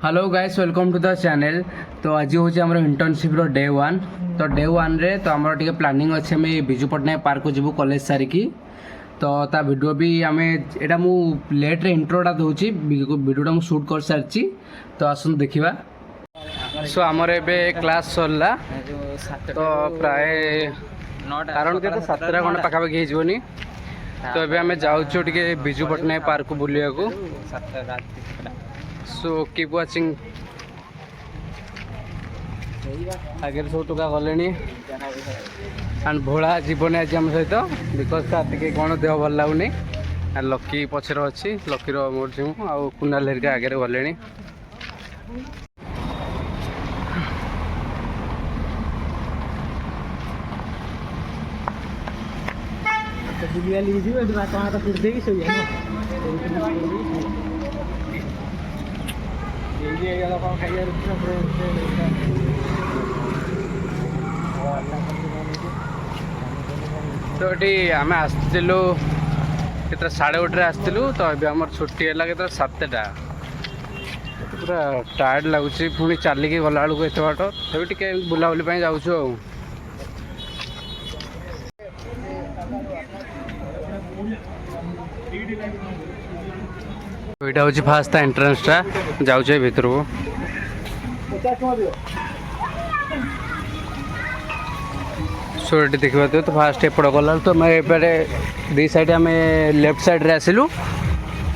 Hello guys welcome to the channel. तो आज हूँ आम इंटर्नशिप डे 1। तो डे 1 रे तो आम टे प्लानिंग अच्छे आम विजु पट्टनायक पार्क को जीवु कॉलेज सारिकी। तो ता वीडियो भी आम एटा मु लेट रे इंट्रोटा दूची वीडियोटा मु शूट कर सारी। तो आसन देखा। सो आमर एबे क्लास सरला तो प्राय कारण के 7टा खंडे पाखापाखि होनी। तो ये आम जाऊँ टे विजु पट्टनायक पार्क को बुलिया को। So keep watching. आगे सब टुका गले एंड भोला जीवन आज आम सहित बिकज ताकि कौन देह भल लगुनि। लकी पचर अच्छी लकी मोर जीव आउ कुनाल हेरिका आगे गले। तो ये आम आसलु के 8:30 आसलु। तो अभी आम छुट्टी है के 7टा पूरा टायर्ड लगुच पुणी चलिकी गला बेलू एत बाट तभी टे बुलाबुली जाऊँ। यहाँ हूँ फास्ट एंट्रेंसटा जाऊे भितर को। सो ये देखा तो फास्ट एपट गला तो मैं दी साइड आम लेफ्ट साइड रे आसिलु।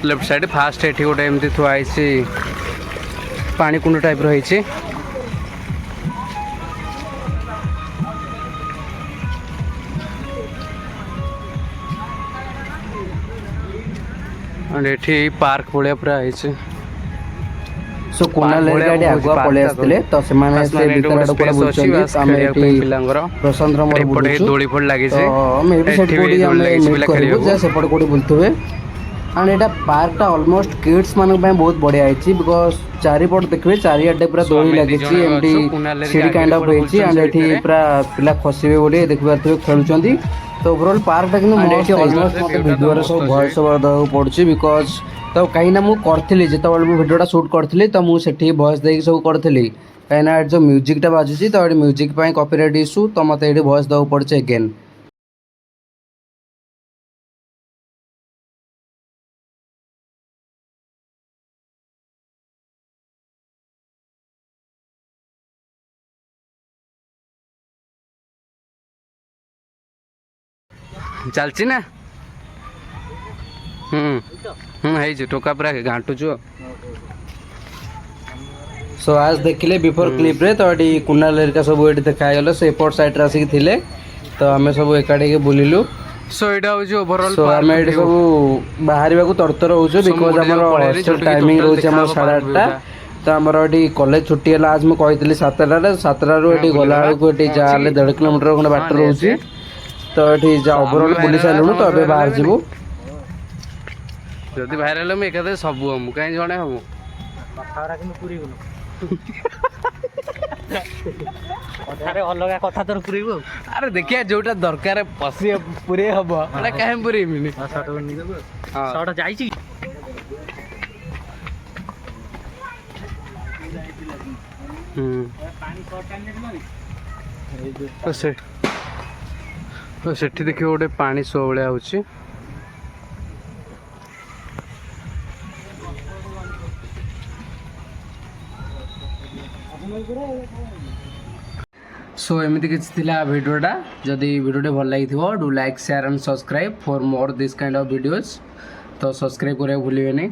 लेफ्ट साइड फास्ट ये गोटे एमती थुआई पानी कुंड टाइप रही। एठी पार्क भलिया पूरा है। सो कुनाल गाड़ी आगुआ पळे आस्ते तो से माने से भीतर आड़ पूरा बुझछन आमे एठी प्रशांत मोर बुझछु दोड़ी फोड़ लागी छे। तो मे भी सेट कोडी आमे मीट करबो जे सेपट कोडी बुलथुबे। एंड एटा पार्क टा ऑलमोस्ट किड्स मानक पय बहुत बढ़िया आइछि बिकॉज़ चारि पट देखबे चारि आडे पूरा दोड़ी लागी छि एमडी सीडी काइंड ऑफ होइछि। एंड एठी पूरा पिला खसिबे बोली देखबा तो खेलुचंदी। तो ओवरऑल पार्क टा किनु मोस्ट ऑलमोस्ट मते वीडियो रे सब वॉइस ओवर दउ पड़छि बिकॉज़ तो कहीं ना मुझे करथिली जेत बळ मु वीडियोटा शूट करथिली तो मु सेठी वॉइस देकी सब करथिली। कहीं ना जो म्यूजिकटा बाजुची तो एडी म्यूजिक पय कॉपीराइट इशू तो मते एडी वॉइस दउ पड़छि अगेन। चलची ना है टोका पूरा घाटुचु। सो आज देखिले बिफोर क्लिप रे तो एडी कुनाल हेरिका सब एडी देखाय गलो से एपोर्ट साइड रे आसी थिले। तो हमें सब एकाडे के बुलिलु। सो एटा हो ओवरऑल सो हमें एडी सब बाहरिबा को तरतर होउछु बिकॉज़ हमर हॉस्टल टाइमिंग रोज हमर 8:30। तो हमर एडी कॉलेज छुट्टी हला आज मैं कहितली 7टा रे 7टा रो एडी गला को एडी जाले 1.5 किलोमीटर खंड बाट रहउची। तो एठी जा ओवरऑल पुलिस आलुनु तो अबे बाहर जीवु जदि बाहर आलो मैं एकादे सब हम काई जणे हम कथारा किनु पुरी गुनु कथारे अलगा कथा तर पुरीबो। अरे देखिया जोटा दरकार पसी पुरे हबो एटा काहे पुरी मिनी शॉट बनी देबो। हां शॉट जाईची पानी शॉट टाइम नेट तो सेठी देखिए गोटे पानी शो भाया हो। सो एमती किसी वीडियोटा जदि वीडियो भल लगी do like share and subscribe for more this kind of videos. तो सब्सक्राइब करें भूलिए नहीं।